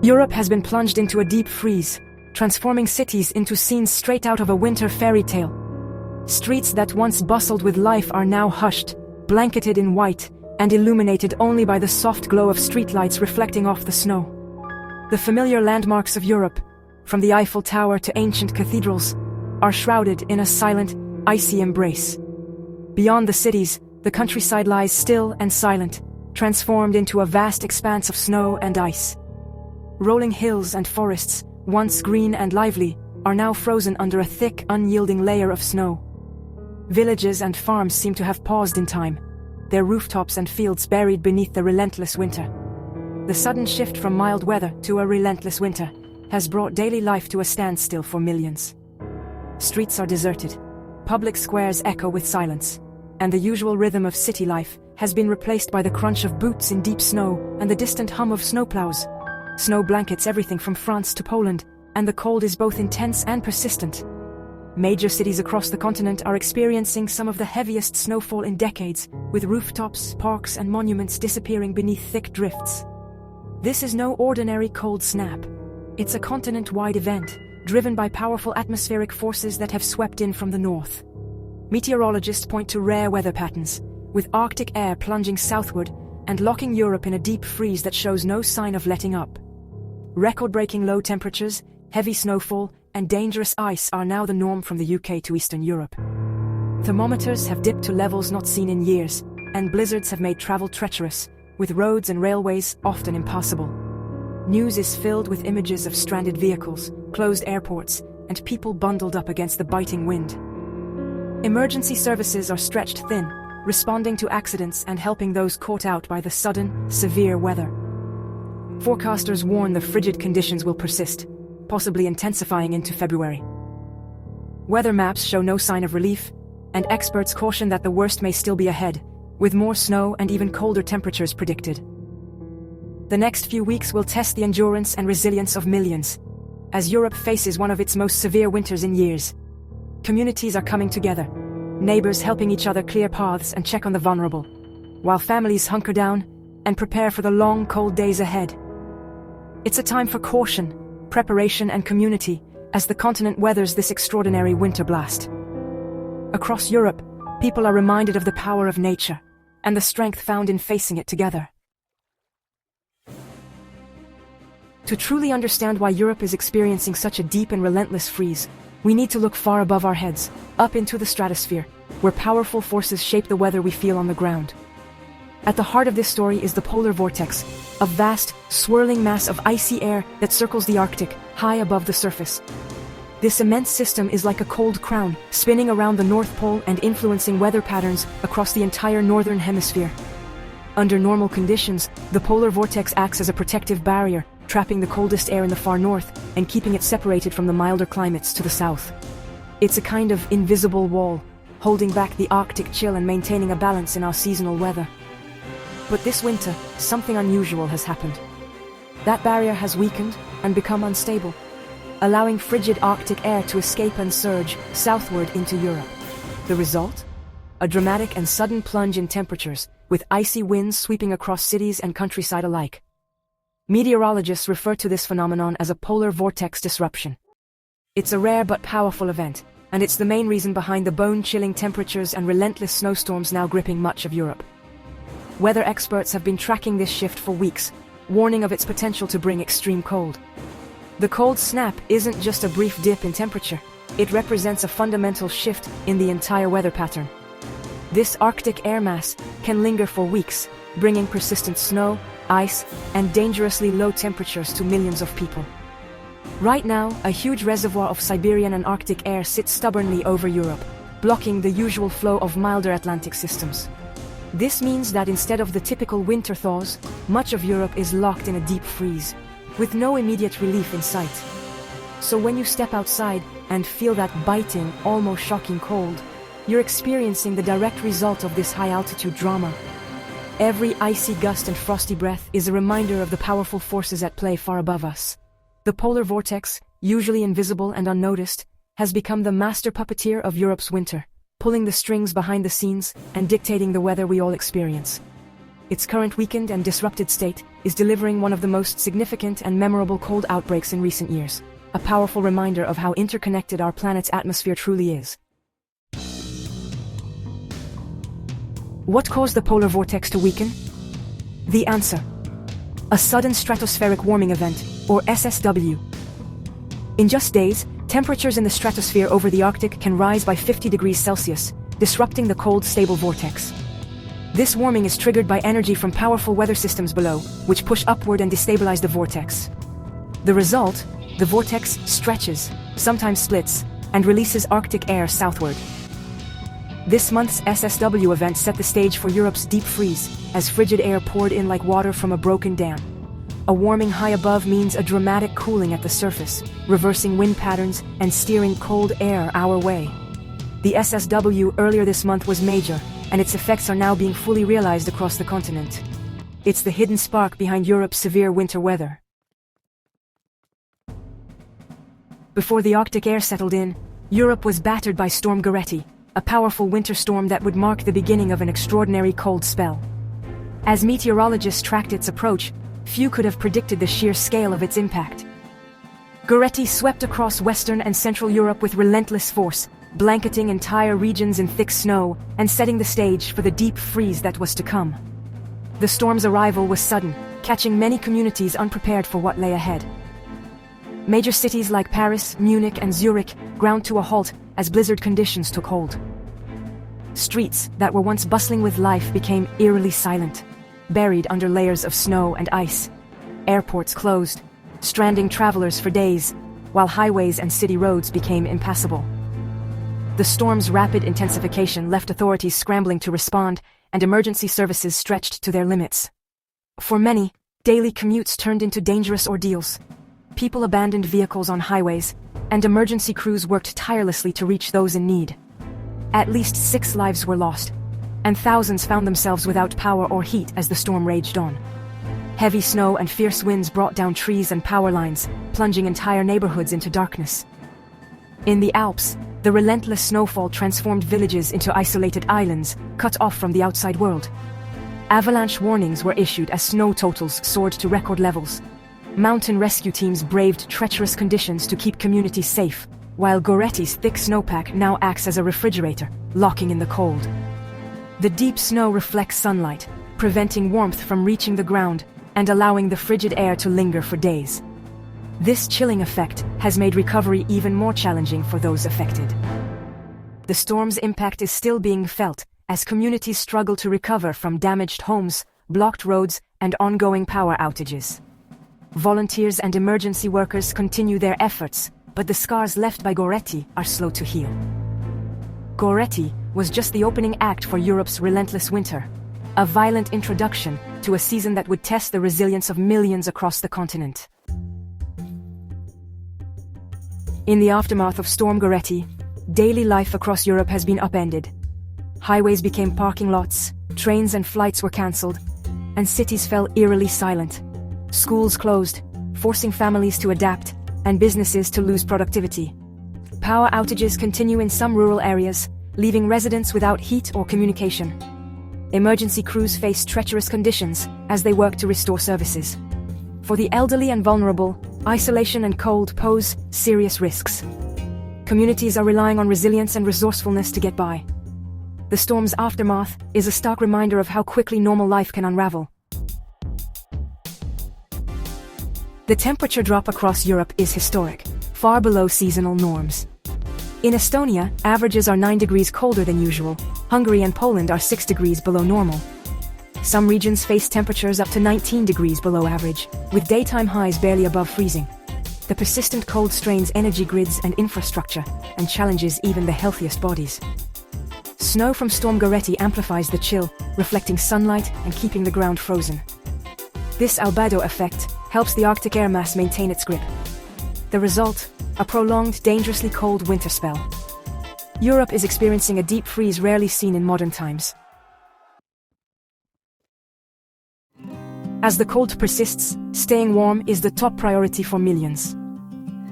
Europe has been plunged into a deep freeze, transforming cities into scenes straight out of a winter fairy tale. Streets that once bustled with life are now hushed, blanketed in white, and illuminated only by the soft glow of streetlights reflecting off the snow. The familiar landmarks of Europe, from the Eiffel Tower to ancient cathedrals, are shrouded in a silent, icy embrace. Beyond the cities, the countryside lies still and silent, transformed into a vast expanse of snow and ice. Rolling hills and forests, once green and lively, are now frozen under a thick, unyielding layer of snow. Villages and farms seem to have paused in time, their rooftops and fields buried beneath the relentless winter. The sudden shift from mild weather to a relentless winter has brought daily life to a standstill for millions. Streets are deserted, public squares echo with silence, and the usual rhythm of city life has been replaced by the crunch of boots in deep snow and the distant hum of snowplows. Snow blankets everything from France to Poland, and the cold is both intense and persistent. Major cities across the continent are experiencing some of the heaviest snowfall in decades, with rooftops, parks, and monuments disappearing beneath thick drifts. This is no ordinary cold snap. It's a continent-wide event, driven by powerful atmospheric forces that have swept in from the north. Meteorologists point to rare weather patterns, with Arctic air plunging southward and locking Europe in a deep freeze that shows no sign of letting up. Record-breaking low temperatures, heavy snowfall, and dangerous ice are now the norm from the UK to Eastern Europe. Thermometers have dipped to levels not seen in years, and blizzards have made travel treacherous, with roads and railways often impassable. News is filled with images of stranded vehicles, closed airports, and people bundled up against the biting wind. Emergency services are stretched thin, responding to accidents and helping those caught out by the sudden, severe weather. Forecasters warn the frigid conditions will persist, possibly intensifying into February. Weather maps show no sign of relief, and experts caution that the worst may still be ahead, with more snow and even colder temperatures predicted. The next few weeks will test the endurance and resilience of millions, as Europe faces one of its most severe winters in years. Communities are coming together, neighbors helping each other clear paths and check on the vulnerable, while families hunker down and prepare for the long, cold days ahead. It's a time for caution, preparation, and community as the continent weathers this extraordinary winter blast. Across Europe, people are reminded of the power of nature and the strength found in facing it together. To truly understand why Europe is experiencing such a deep and relentless freeze, we need to look far above our heads, up into the stratosphere, where powerful forces shape the weather we feel on the ground. At the heart of this story is the polar vortex, a vast, swirling mass of icy air that circles the Arctic, high above the surface. This immense system is like a cold crown, spinning around the North Pole and influencing weather patterns across the entire northern hemisphere. Under normal conditions, the polar vortex acts as a protective barrier, trapping the coldest air in the far north and keeping it separated from the milder climates to the south. It's a kind of invisible wall, holding back the Arctic chill and maintaining a balance in our seasonal weather. But this winter, something unusual has happened. That barrier has weakened and become unstable, allowing frigid Arctic air to escape and surge southward into Europe. The result? A dramatic and sudden plunge in temperatures, with icy winds sweeping across cities and countryside alike. Meteorologists refer to this phenomenon as a polar vortex disruption. It's a rare but powerful event, and it's the main reason behind the bone-chilling temperatures and relentless snowstorms now gripping much of Europe. Weather experts have been tracking this shift for weeks, warning of its potential to bring extreme cold. The cold snap isn't just a brief dip in temperature, it represents a fundamental shift in the entire weather pattern. This Arctic air mass can linger for weeks, bringing persistent snow, ice, and dangerously low temperatures to millions of people. Right now, a huge reservoir of Siberian and Arctic air sits stubbornly over Europe, blocking the usual flow of milder Atlantic systems. This means that instead of the typical winter thaws, much of Europe is locked in a deep freeze, with no immediate relief in sight. So when you step outside and feel that biting, almost shocking cold, you're experiencing the direct result of this high-altitude drama. Every icy gust and frosty breath is a reminder of the powerful forces at play far above us. The polar vortex, usually invisible and unnoticed, has become the master puppeteer of Europe's winter, pulling the strings behind the scenes and dictating the weather we all experience. its current weakened and disrupted state is delivering one of the most significant and memorable cold outbreaks in recent years, a powerful reminder of how interconnected our planet's atmosphere truly is. What caused the polar vortex to weaken? The answer: a sudden stratospheric warming event, or SSW. In just days, temperatures in the stratosphere over the Arctic can rise by 50 degrees Celsius, disrupting the cold, stable vortex. This warming is triggered by energy from powerful weather systems below, which push upward and destabilize the vortex. The result: the vortex stretches, sometimes splits, and releases Arctic air southward. This month's SSW event set the stage for Europe's deep freeze, as frigid air poured in like water from a broken dam. A warming high above means a dramatic cooling at the surface, reversing wind patterns and steering cold air our way. The SSW earlier this month was major, and its effects are now being fully realized across the continent. It's the hidden spark behind Europe's severe winter weather. Before the Arctic air settled in, Europe was battered by Storm Goretti, a powerful winter storm that would mark the beginning of an extraordinary cold spell. As meteorologists tracked its approach, few could have predicted the sheer scale of its impact. Goretti swept across Western and Central Europe with relentless force, blanketing entire regions in thick snow and setting the stage for the deep freeze that was to come. The storm's arrival was sudden, catching many communities unprepared for what lay ahead. Major cities like Paris, Munich, and Zurich ground to a halt as blizzard conditions took hold. Streets that were once bustling with life became eerily silent, buried under layers of snow and ice. Airports closed, stranding travelers for days, while highways and city roads became impassable. The storm's rapid intensification left authorities scrambling to respond, and emergency services stretched to their limits. For many, daily commutes turned into dangerous ordeals. People abandoned vehicles on highways, and emergency crews worked tirelessly to reach those in need. At least 6 lives were lost, and thousands found themselves without power or heat as the storm raged on. Heavy snow and fierce winds brought down trees and power lines, plunging entire neighborhoods into darkness. In the Alps, the relentless snowfall transformed villages into isolated islands, cut off from the outside world. Avalanche warnings were issued as snow totals soared to record levels. Mountain rescue teams braved treacherous conditions to keep communities safe, while Goretti's thick snowpack now acts as a refrigerator, locking in the cold. The deep snow reflects sunlight, preventing warmth from reaching the ground and allowing the frigid air to linger for days. This chilling effect has made recovery even more challenging for those affected. The storm's impact is still being felt as communities struggle to recover from damaged homes, blocked roads, and ongoing power outages. Volunteers and emergency workers continue their efforts, but the scars left by Goretti are slow to heal. Goretti was just the opening act for Europe's relentless winter, a violent introduction to a season that would test the resilience of millions across the continent. In the aftermath of Storm Goretti, daily life across Europe has been upended. Highways became parking lots, trains and flights were cancelled, and cities fell eerily silent. Schools closed, forcing families to adapt, and businesses to lose productivity. Power outages continue in some rural areas, leaving residents without heat or communication. Emergency crews face treacherous conditions as they work to restore services. For the elderly and vulnerable, isolation and cold pose serious risks. Communities are relying on resilience and resourcefulness to get by. The storm's aftermath is a stark reminder of how quickly normal life can unravel. The temperature drop across Europe is historic, far below seasonal norms. In Estonia, averages are 9 degrees colder than usual. Hungary and Poland are 6 degrees below normal. Some regions face temperatures up to 19 degrees below average, with daytime highs barely above freezing. The persistent cold strains energy grids and infrastructure, and challenges even the healthiest bodies. Snow from Storm Goretti amplifies the chill, reflecting sunlight and keeping the ground frozen. This albedo effect helps the Arctic air mass maintain its grip. The result: a prolonged, dangerously cold winter spell. Europe is experiencing a deep freeze rarely seen in modern times. As the cold persists, staying warm is the top priority for millions.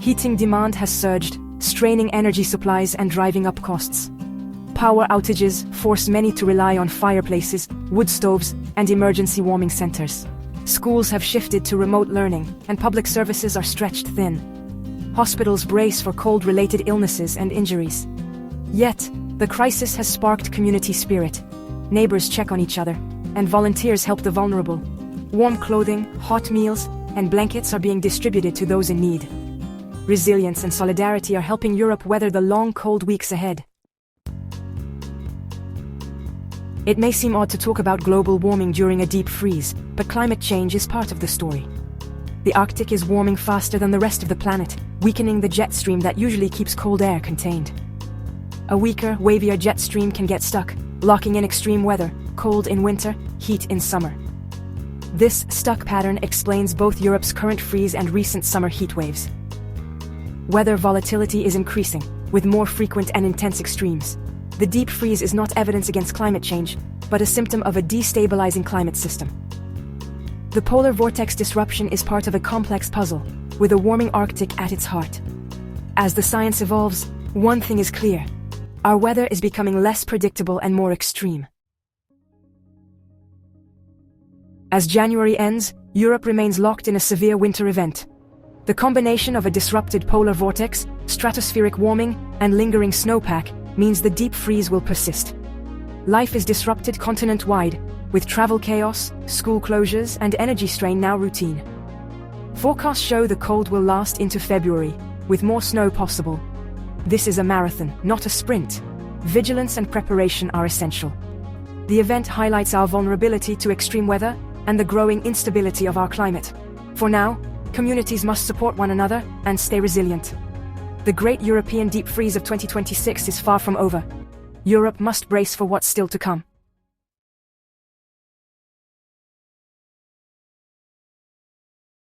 Heating demand has surged, straining energy supplies and driving up costs. Power outages force many to rely on fireplaces, wood stoves, and emergency warming centers. Schools have shifted to remote learning, and public services are stretched thin. Hospitals brace for cold-related illnesses and injuries. Yet, the crisis has sparked community spirit. Neighbors check on each other, and volunteers help the vulnerable. Warm clothing, hot meals, and blankets are being distributed to those in need. Resilience and solidarity are helping Europe weather the long, cold weeks ahead. It may seem odd to talk about global warming during a deep freeze, but climate change is part of the story. The Arctic is warming faster than the rest of the planet, weakening the jet stream that usually keeps cold air contained. A weaker, wavier jet stream can get stuck, locking in extreme weather, cold in winter, heat in summer. This stuck pattern explains both Europe's current freeze and recent summer heat waves. Weather volatility is increasing, with more frequent and intense extremes. The deep freeze is not evidence against climate change, but a symptom of a destabilizing climate system. The polar vortex disruption is part of a complex puzzle, with a warming Arctic at its heart. As the science evolves, one thing is clear: our weather is becoming less predictable and more extreme. As January ends, Europe remains locked in a severe winter event. The combination of a disrupted polar vortex, stratospheric warming, and lingering snowpack means the deep freeze will persist. Life is disrupted continent-wide, with travel chaos, school closures, and energy strain now routine. Forecasts show the cold will last into February, with more snow possible. This is a marathon, not a sprint. Vigilance and preparation are essential. The event highlights our vulnerability to extreme weather and the growing instability of our climate. For now, communities must support one another and stay resilient. The Great European Deep Freeze of 2026 is far from over. Europe must brace for what's still to come.